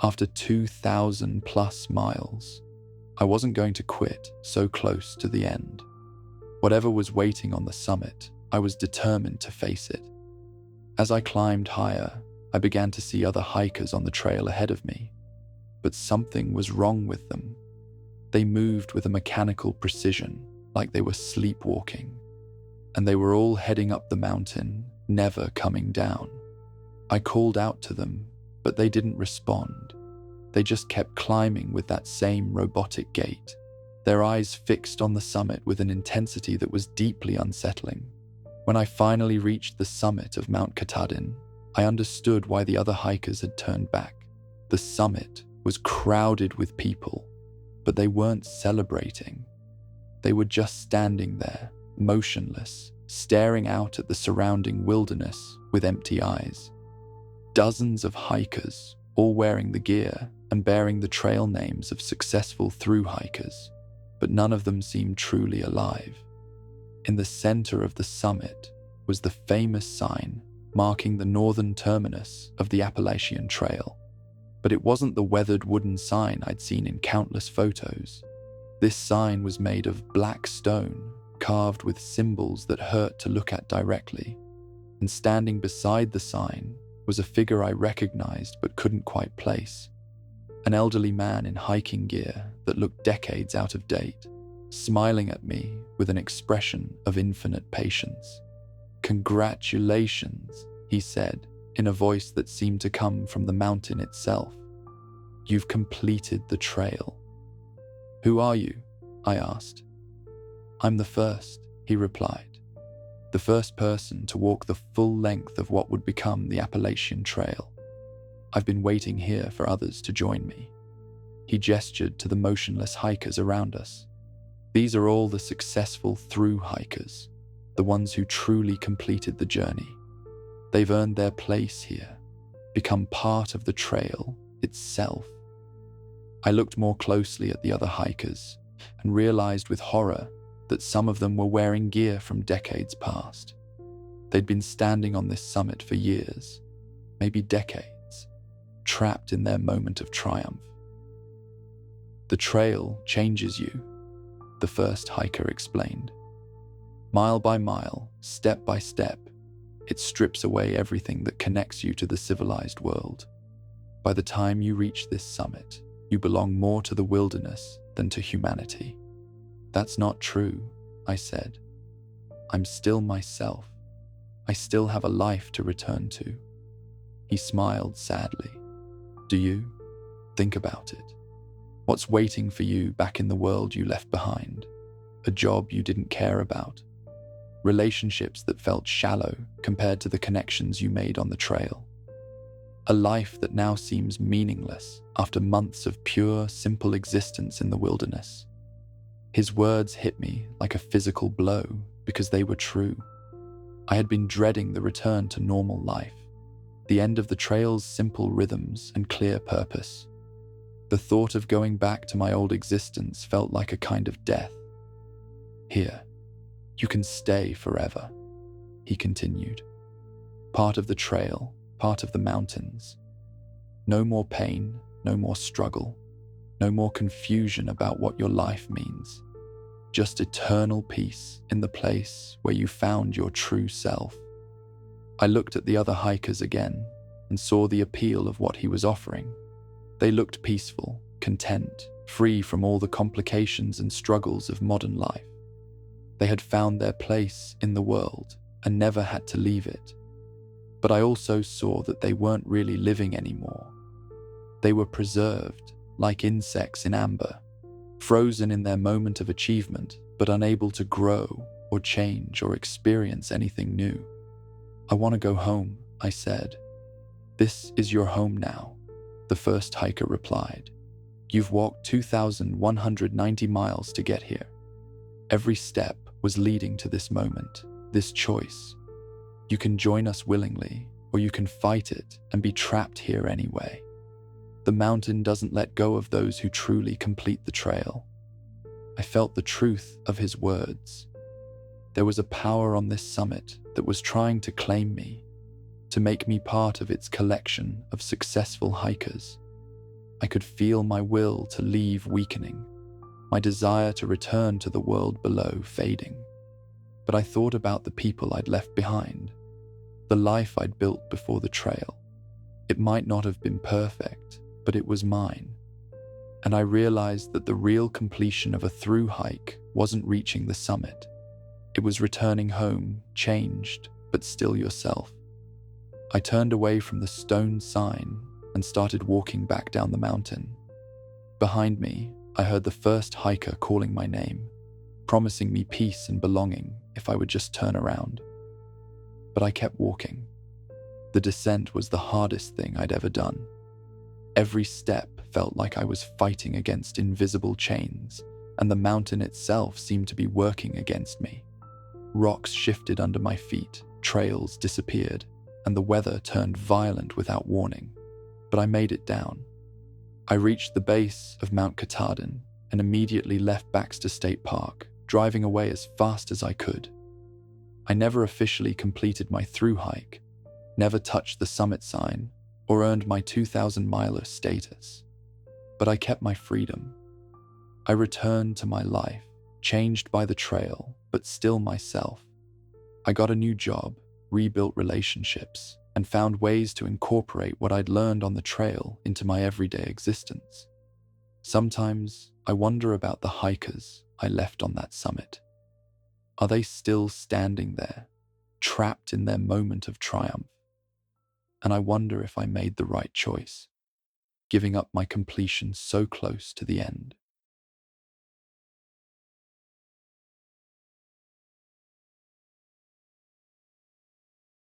After 2,000 plus miles, I wasn't going to quit so close to the end. Whatever was waiting on the summit, I was determined to face it. As I climbed higher, I began to see other hikers on the trail ahead of me, but something was wrong with them. They moved with a mechanical precision, like they were sleepwalking, and they were all heading up the mountain, never coming down. I called out to them, but they didn't respond. They just kept climbing with that same robotic gait, their eyes fixed on the summit with an intensity that was deeply unsettling. When I finally reached the summit of Mount Katahdin, I understood why the other hikers had turned back. The summit was crowded with people, But they weren't celebrating. They were just standing there, motionless, staring out at the surrounding wilderness with empty eyes. Dozens of hikers, all wearing the gear and bearing the trail names of successful thru hikers, but none of them seemed truly alive. In the center of the summit was the famous sign marking the northern terminus of the Appalachian Trail. But it wasn't the weathered wooden sign I'd seen in countless photos. This sign was made of black stone, carved with symbols that hurt to look at directly. And standing beside the sign was a figure I recognized but couldn't quite place. An elderly man in hiking gear that looked decades out of date, smiling at me with an expression of infinite patience. "Congratulations," he said, in a voice that seemed to come from the mountain itself. "You've completed the trail." "Who are you?" I asked. "I'm the first," he replied. "The first person to walk the full length of what would become the Appalachian Trail. I've been waiting here for others to join me." He gestured to the motionless hikers around us. "These are all the successful thru hikers, the ones who truly completed the journey. They've earned their place here, become part of the trail itself." I looked more closely at the other hikers and realized with horror that some of them were wearing gear from decades past. They'd been standing on this summit for years, maybe decades, trapped in their moment of triumph. "The trail changes you," the first hiker explained. "Mile by mile, step by step, it strips away everything that connects you to the civilized world. By the time you reach this summit, you belong more to the wilderness than to humanity." "That's not true," I said. "I'm still myself. I still have a life to return to." He smiled sadly. "Do you? Think about it. What's waiting for you back in the world you left behind? A job you didn't care about? Relationships that felt shallow compared to the connections you made on the trail? A life that now seems meaningless after months of pure, simple existence in the wilderness?" His words hit me like a physical blow because they were true. I had been dreading the return to normal life, the end of the trail's simple rhythms and clear purpose. The thought of going back to my old existence felt like a kind of death. "Here, you can stay forever," he continued. "Part of the trail, part of the mountains. No more pain, no more struggle, no more confusion about what your life means. Just eternal peace in the place where you found your true self." I looked at the other hikers again and saw the appeal of what he was offering. They looked peaceful, content, free from all the complications and struggles of modern life. They had found their place in the world and never had to leave it. But I also saw that they weren't really living anymore. They were preserved, like insects in amber, frozen in their moment of achievement, but unable to grow or change or experience anything new. "I want to go home," I said. "This is your home now," the first hiker replied. "You've walked 2,190 miles to get here. Every step was leading to this moment, this choice. You can join us willingly, or you can fight it and be trapped here anyway. The mountain doesn't let go of those who truly complete the trail." I felt the truth of his words. There was a power on this summit that was trying to claim me, to make me part of its collection of successful hikers. I could feel my will to leave weakening, my desire to return to the world below fading. But I thought about the people I'd left behind, the life I'd built before the trail. It might not have been perfect, but it was mine. And I realized that the real completion of a thru hike wasn't reaching the summit. It was returning home, changed, but still yourself. I turned away from the stone sign and started walking back down the mountain. Behind me, I heard the first hiker calling my name, promising me peace and belonging if I would just turn around. But I kept walking. The descent was the hardest thing I'd ever done. Every step felt like I was fighting against invisible chains, and the mountain itself seemed to be working against me. Rocks shifted under my feet, trails disappeared, and the weather turned violent without warning. But I made it down. I reached the base of Mount Katahdin and immediately left Baxter State Park, driving away as fast as I could. I never officially completed my through hike, never touched the summit sign, or earned my 2,000-miler status. But I kept my freedom. I returned to my life, changed by the trail, but still myself. I got a new job, rebuilt relationships, and found ways to incorporate what I'd learned on the trail into my everyday existence. Sometimes I wonder about the hikers I left on that summit. Are they still standing there, trapped in their moment of triumph? And I wonder if I made the right choice, giving up my completion so close to the end.